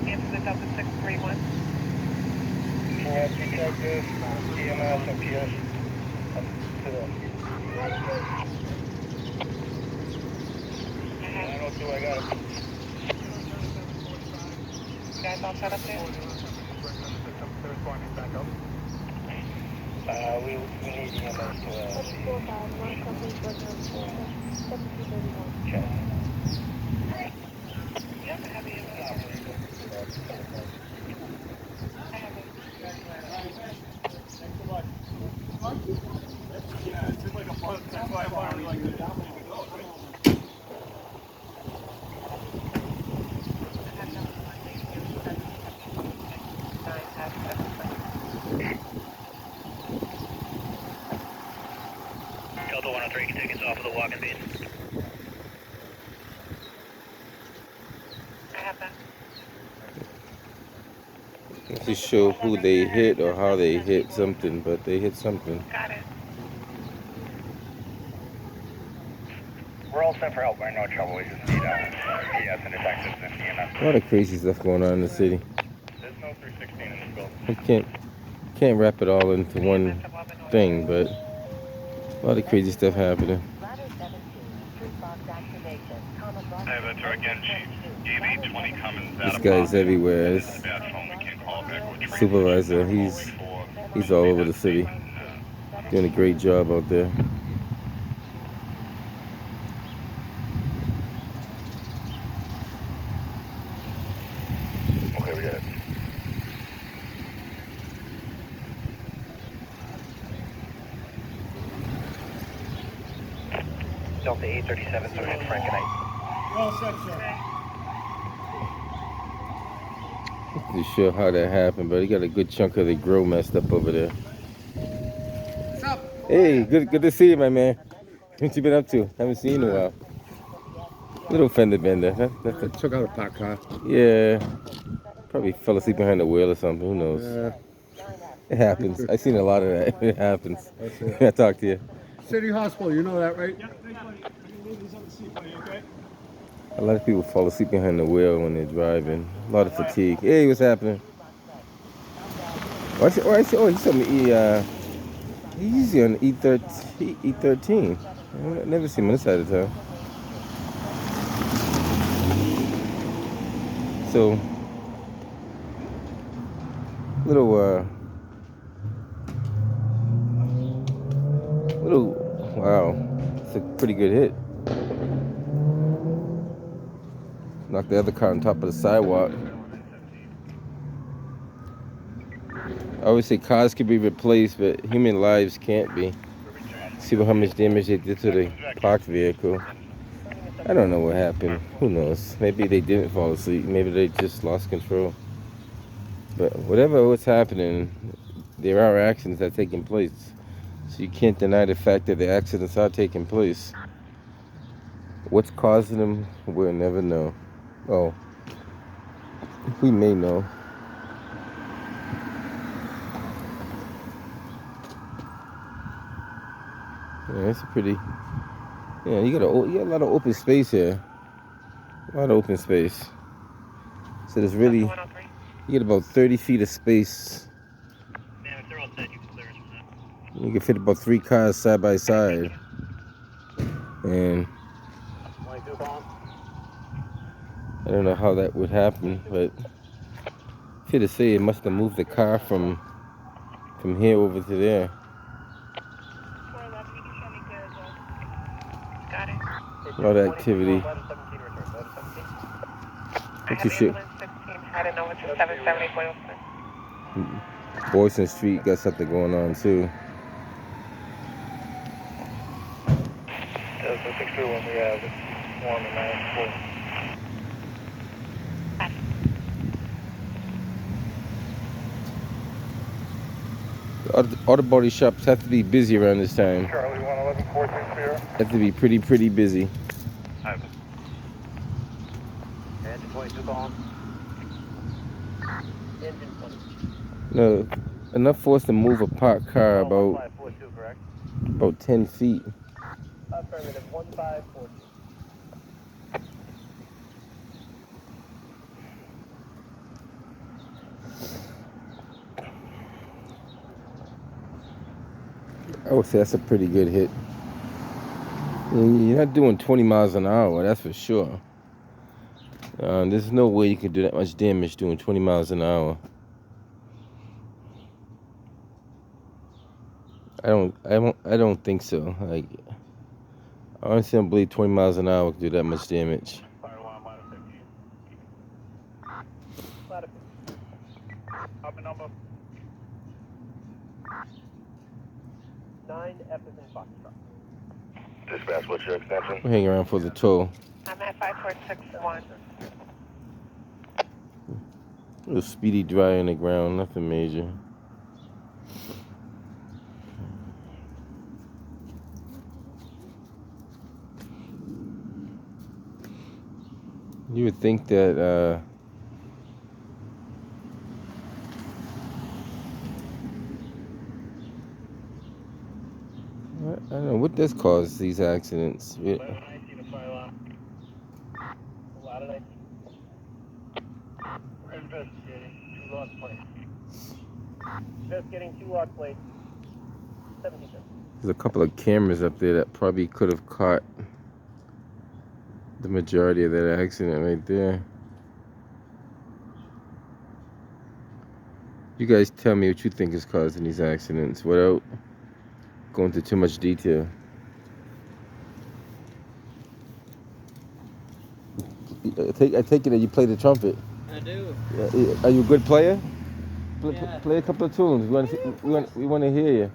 Answer the Delta 631. Yeah, detective, EMS, and PS. I don't do, I got it. You guys all set up there? We need EMS to check. Yep, I have EMS. I have it. Yeah, it took like a month. That's why I finally like this. Delta 103 can take us off of the walking beat. I have that. To show who they hit or how they hit something, but they hit something. Got it. We're all set for help. We're in no trouble. We just need PS and detectives and EMS. A lot of crazy stuff going on in the city. There's no 316 in this building. I can't wrap it all into one thing, but a lot of crazy stuff happening. I have enter again, Chief. Gave 20 Cummins out This of guy's pocket. everywhere. This is bad phone. We can't call back. We're Supervisor, he's all over the city, doing a great job out there. Okay, we got it. Delta 837, Sergeant Frankenite. We're all set, sir. To show how that happened, but he got a good chunk of the grill messed up over there. What's up? Hey, good to see you, my man. What you been up to? Haven't seen you in a while. Little fender bender. That's Took out a parked car. yeah. Probably fell asleep behind the wheel or something. Who knows? It happens. I've seen a lot of that. It happens. That's it. I talk to you. City Hospital, you know that, right? A lot of people fall asleep behind the wheel when they're driving. A lot of fatigue. Hey, what's happening? Oh, he told me he's usually on E13. I never see him on this side of town. So, wow, it's a pretty good hit. Knocked the other car on top of the sidewalk. I always say cars can be replaced, but human lives can't be. See how much damage they did to the parked vehicle. I don't know what happened. Who knows? Maybe they didn't fall asleep. Maybe they just lost control. But whatever was happening, there are accidents that are taking place. So you can't deny the fact that the accidents are taking place. What's causing them, we'll never know. Oh, we may know. Yeah, it's a pretty. Yeah, you got a lot of open space here. A lot of open space. So there's really, you get about 30 feet of space. Man, if they're all set, you can clear us from that. You can fit about 3 cars side by side. And I don't know how that would happen, but fair to say it must have moved the car from here over to there. Got it. A lot of activity. What's your shit? I don't know what's the 770 Boylston. Boylston Street got something going on too. That's the 621 we have. It's warm and nice. Auto body shops have to be busy around this time. Charlie 111 14 clear. Have to be pretty busy. Engine 22 on. Engine 22. No, enough for us to move a parked car about 1542, correct? about 10 feet. Affirmative, 1542. I would say that's a pretty good hit. You're not doing 20 miles an hour, that's for sure. There's no way you can do that much damage doing 20 miles an hour. I don't think so. Like, I honestly don't believe 20 miles an hour can do that much damage. Fire alarm minus 15. Up and number. 9 F is in Foxtrot. Dispatch, what's your extension? We'll hang around for the toll. I'm at 5461. A little speedy dry on the ground, nothing major. You would think that I don't know what does cause these accidents. 1119 to fire alarm. A lot of 19. We're investigating 2 lost plates. Investigating 2 lost plates. 77. There's a couple of cameras up there that probably could have caught the majority of that accident right there. You guys tell me what you think is causing these accidents without going into too much detail. I take it that you play the trumpet. I do. Are you a good player? Yeah. Play a couple of tunes. We want to hear you.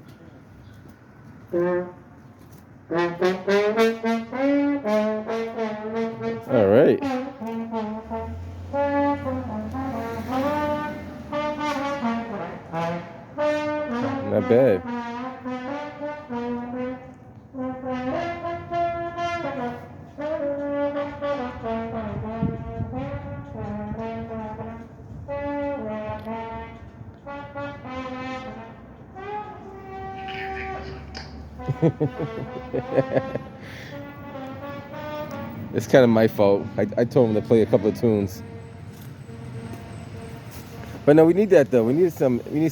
All right. Not bad. It's kind of my fault. I told him to play a couple of tunes. But no, we need that though. We need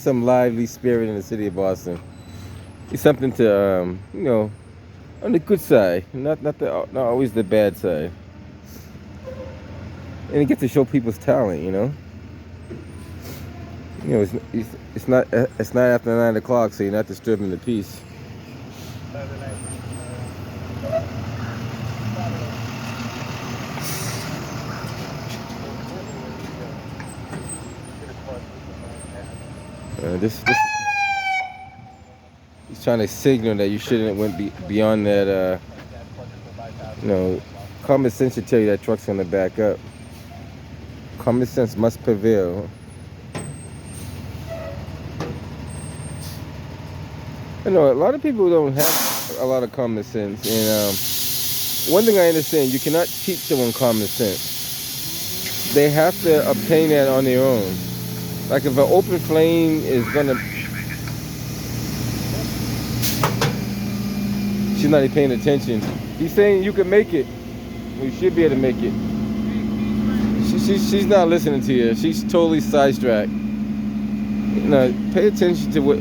some lively spirit in the city of Boston. It's something to you know, on the good side, not always the bad side. And you get to show people's talent, you know. You know, it's not after 9 o'clock, so you're not disturbing the peace. He's trying to signal that you shouldn't went beyond that. You know, common sense should tell you that truck's gonna back up. Common sense must prevail. I know a lot of people don't have a lot of common sense, and one thing I understand, you cannot teach someone common sense. They have to obtain that on their own. Like if an open flame is gonna, she's not even paying attention. He's saying you can make it. You should be able to make it. She's not listening to you. She's totally sidetracked. You know, pay attention to what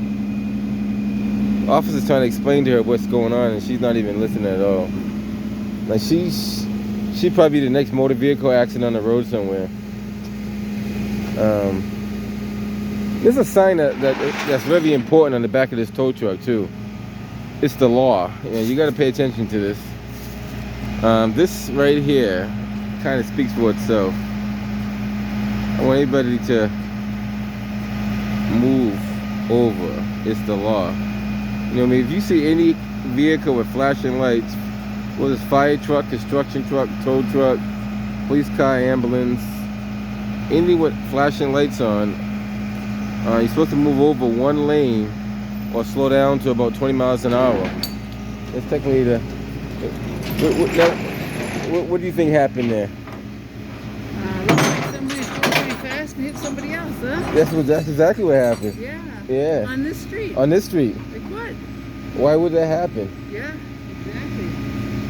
officer's trying to explain to her what's going on, and she's not even listening at all. Like she'd probably be the next motor vehicle accident on the road somewhere. There's a sign that's very important on the back of this tow truck too. It's the law. You got to pay attention to this. This right here kind of speaks for itself. I want anybody to move over. It's the law. You know what I mean? If you see any vehicle with flashing lights, whether it's fire truck, construction truck, tow truck, police car, ambulance, anything with flashing lights on, you're supposed to move over one lane or slow down to about 20 miles an hour. That's technically the... What do you think happened there? Looks like somebody drove pretty fast and hit somebody else, huh? That's exactly what happened. Yeah. Yeah. On this street. On this street. Like what? Why would that happen? Yeah,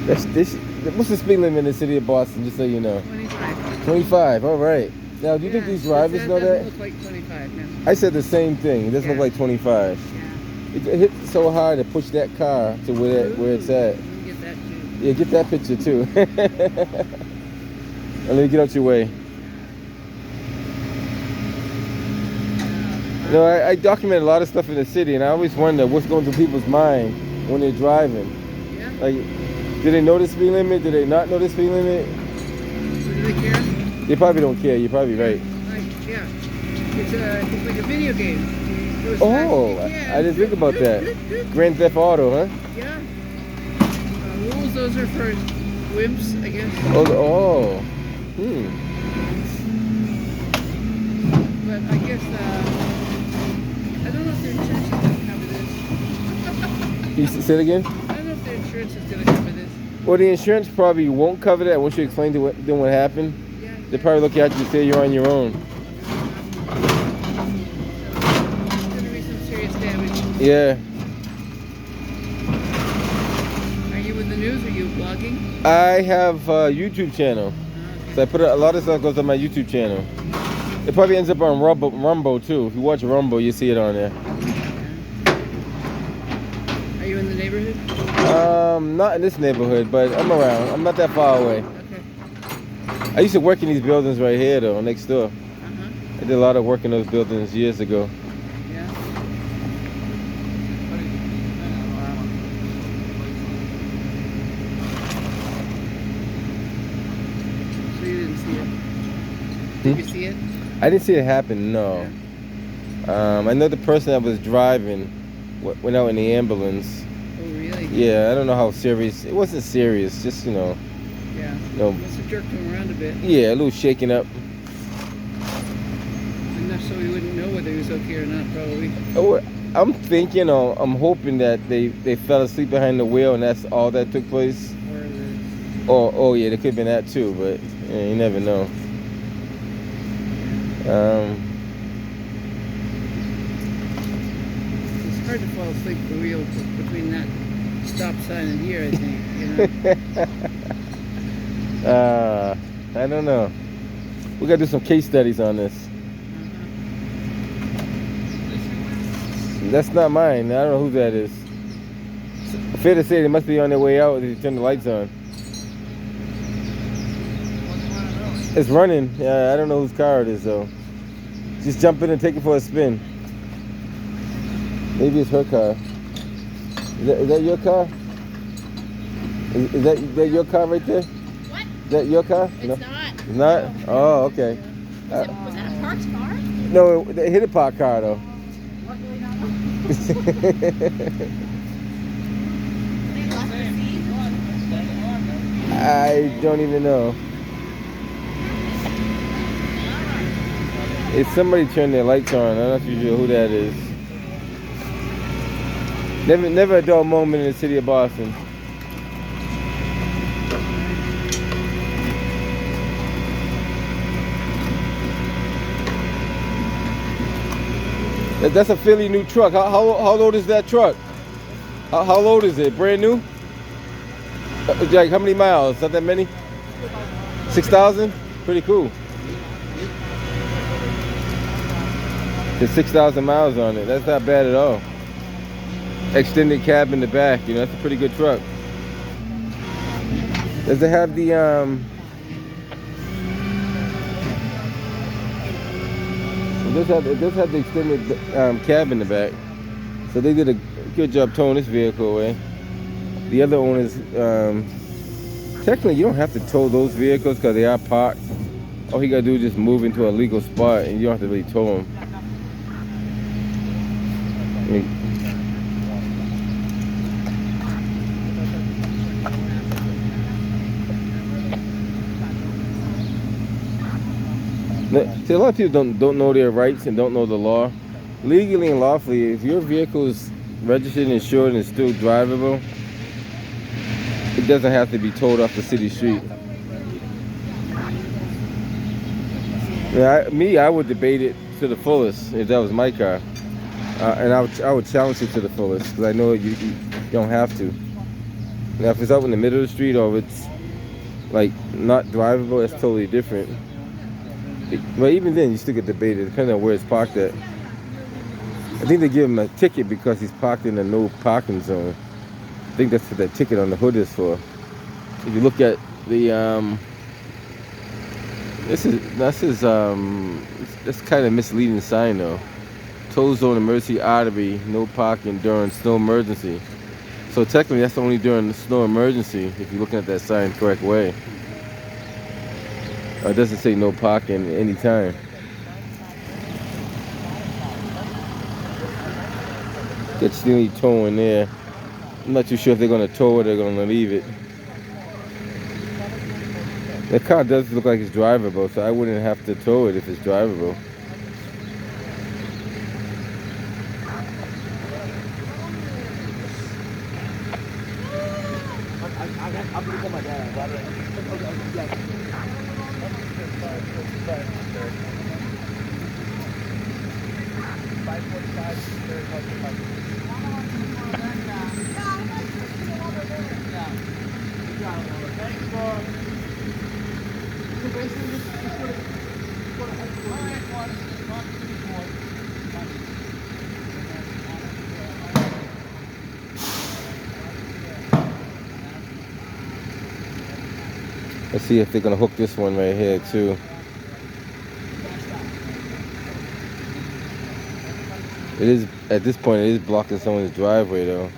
exactly. What's the speed limit in the city of Boston, just so you know? 25. 25, all right. Now, do you think these drivers know that? It doesn't look like 25 now. I said the same thing. It doesn't look Yeah. like 25. Yeah. It hit so hard to push that car to where it's at. Let me get that too. Yeah, get that picture too. And let me get out your way. You know, I document a lot of stuff in the city, and I always wonder what's going through people's mind when they're driving. Yeah. Like, do they know the speed limit? Do they not know the speed limit? So do they care? They probably don't care. You're probably right. Like, yeah. It's like a video game. Goes Oh, fast as you can. I didn't think about that. Grand Theft Auto, huh? Yeah. Rules, those are for wimps, I guess. Oh. But I guess, I don't know if their insurance is going to cover this. You say it again? I don't know if their insurance is going to cover this. Well, the insurance probably won't cover that once you explain to them what happened. Yeah. They probably look at you and say you're on your own. There's going to be some serious damage. Yeah. Are you in the news? Are you blogging? I have a YouTube channel. So I put a lot of stuff goes on my YouTube channel. It probably ends up on Rumble too. If you watch Rumble, you see it on there. Are you in the neighborhood? Not in this neighborhood, but I'm around. I'm not that far away. Okay. I used to work in these buildings right here though, next door. Uh-huh. I did a lot of work in those buildings years ago. Yeah. So you didn't see it? Did you see it? I didn't see it happen, no. I know the person that was driving went out in the ambulance. Oh, really? Yeah, I don't know how serious. It wasn't serious, just, Yeah. No. Must have jerked him around a bit. Yeah, a little shaking up. Enough so we wouldn't know whether he was okay or not, probably. Oh, I'm thinking, I'm hoping that they fell asleep behind the wheel and that's all that took place. Oh yeah, there could have been that too, but yeah, you never know. It's hard to fall asleep for real between that stop sign and here, I think, I don't know. We gotta do some case studies on this. That's not mine. I don't know who that is. Fair to say they must be on their way out if you turn the lights on. It's running. Yeah, I don't know whose car it is though. Just jump in and take it for a spin. Maybe it's her car. Is that your car? Is that your car right there? What? Is that your car? It's No? not. It's not? Oh, okay. Was that a parked car? No, it hit a parked car though. What really not know? They left the seat. I don't even know. If somebody turned their lights on, I'm not too sure who that is. Never a dull moment in the city of Boston. That's a fairly new truck. How old is that truck? How old is it? Brand new? Like how many miles? Not that many? 6,000? Pretty cool. There's 6,000 miles on it. That's not bad at all. Extended cab in the back. That's a pretty good truck. Does it have the It does have the extended cab in the back. So they did a good job towing this vehicle away. The other owners, technically you don't have to tow those vehicles because they are parked. All you gotta do is just move into a legal spot and you don't have to really tow them. See, a lot of people don't know their rights and don't know the law. Legally and lawfully, if your vehicle is registered and insured and is still drivable, it doesn't have to be towed off the city street. I would debate it to the fullest if that was my car, and I would challenge it to the fullest because I know you don't have to. Now, if it's out in the middle of the street or if it's like not drivable, that's totally different. But even then, you still get debated depending on where it's parked at. I think they give him a ticket because he's parked in a no parking zone. I think that's what that ticket on the hood is for. If you look at the that's kind of misleading sign though. Toll zone emergency artery, no parking during snow emergency. So technically that's only during the snow emergency if you're looking at that sign the correct way. It doesn't say no parking any time. It's nearly towing there. I'm not too sure if they're going to tow or they're going to leave it. The car does look like it's drivable, so I wouldn't have to tow it if it's drivable. I'm gonna call my dad. Let's see if they're gonna hook this one right here too. It is, at this point, it is blocking someone's driveway though.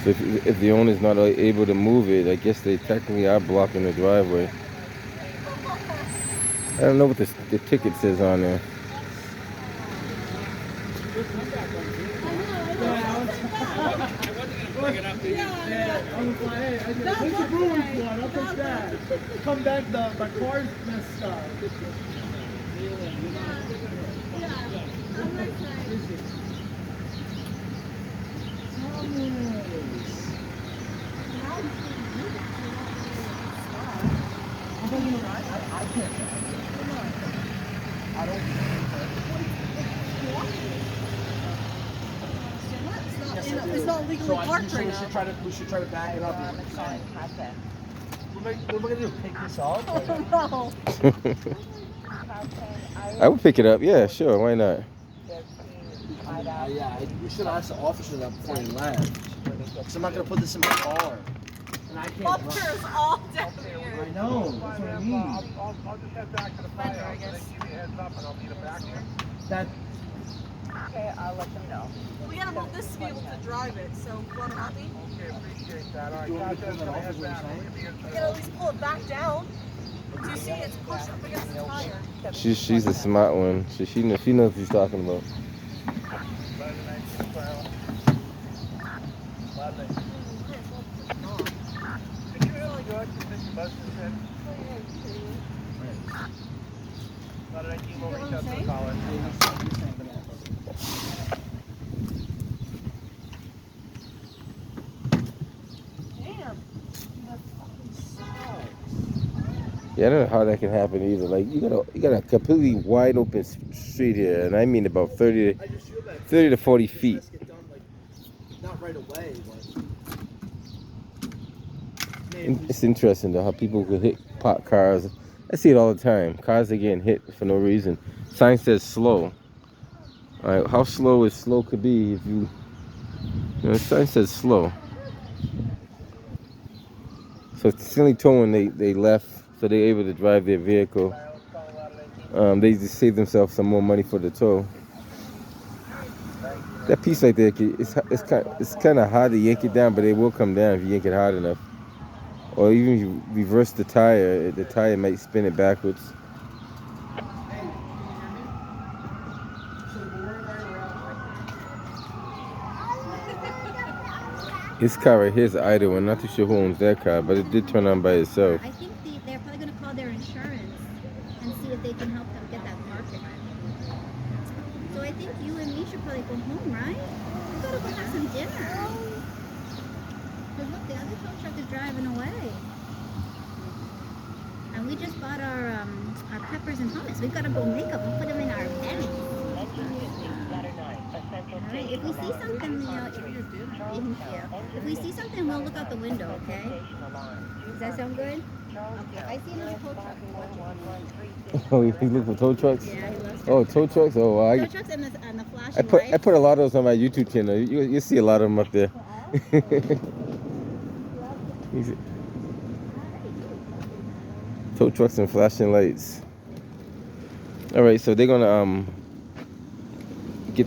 So if the owner's not able to move it, I guess they technically are blocking the driveway. I don't know what the ticket says on there. Come back, my car's messed up. It's not legally parked right now. We should try to back it up. What am I gonna do? Pick this up? No. I would pick it up. Yeah, sure. Why not? Yeah, we should ask the officer that before he left. Because I'm not gonna put this in my car. And I can't drive. Officers all down here. I know. That's what I mean. I'll just head back to the Fender, I firehouse and guess. give you a heads up and I'll meet him back here. That. Okay, I'll let them know. We gotta move this to be able to drive it, so you wanna help me? Okay, appreciate that. All right, Do you want me to guys, pull that gonna off, head is what back. you're We'll give you We gotta at least pull it back down. Do you see it's pushed up against the tire? She's a smart one. She knows what she's talking about. Yeah, I don't know how that can happen either. Like you got a completely wide open street here, and I mean about 30 to 40 feet. Not right away, but It's interesting though how people could hit parked cars. I see it all the time. Cars are getting hit for no reason. Sign says slow. All right, how slow is slow could be if you know, the sign says slow. So it's only towing they left, so they're able to drive their vehicle. They just save themselves some more money for the tow. That piece right there, it's kind of hard to yank it down, but it will come down if you yank it hard enough. Or even if you reverse the tire might spin it backwards. This car right here is idle. I'm not too sure who owns that car, but it did turn on by itself. I think they're probably going to call their insurance and see if they can help them get that car fixed. So I think you and me should probably go home, right? We gotta go have some dinner. Because look, the other tow truck is driving away. And we just bought our peppers and hummus. We've got to go make them and put them in our bellies. Alright, if we see something, if we see something, we'll look out the window, okay? Does that sound good? Okay, if I see another tow truck, watch it. Oh, you look for tow trucks? Yeah, he loves Oh, tow trucks? Oh, well, tow trucks and the flashing I lights. put a lot of those on my YouTube channel. You see a lot of them up there. Easy. Tow trucks and flashing lights. All right, so they're gonna get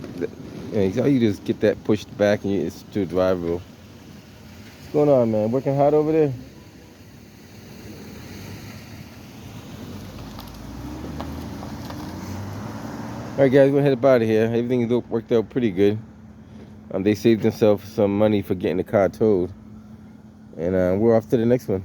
you just get that pushed back and it's to drivable. What's going on, man? Working hard over there? All right, guys, we're gonna head up out of here. Everything worked out pretty good. They saved themselves some money for getting the car towed, and we're off to the next one.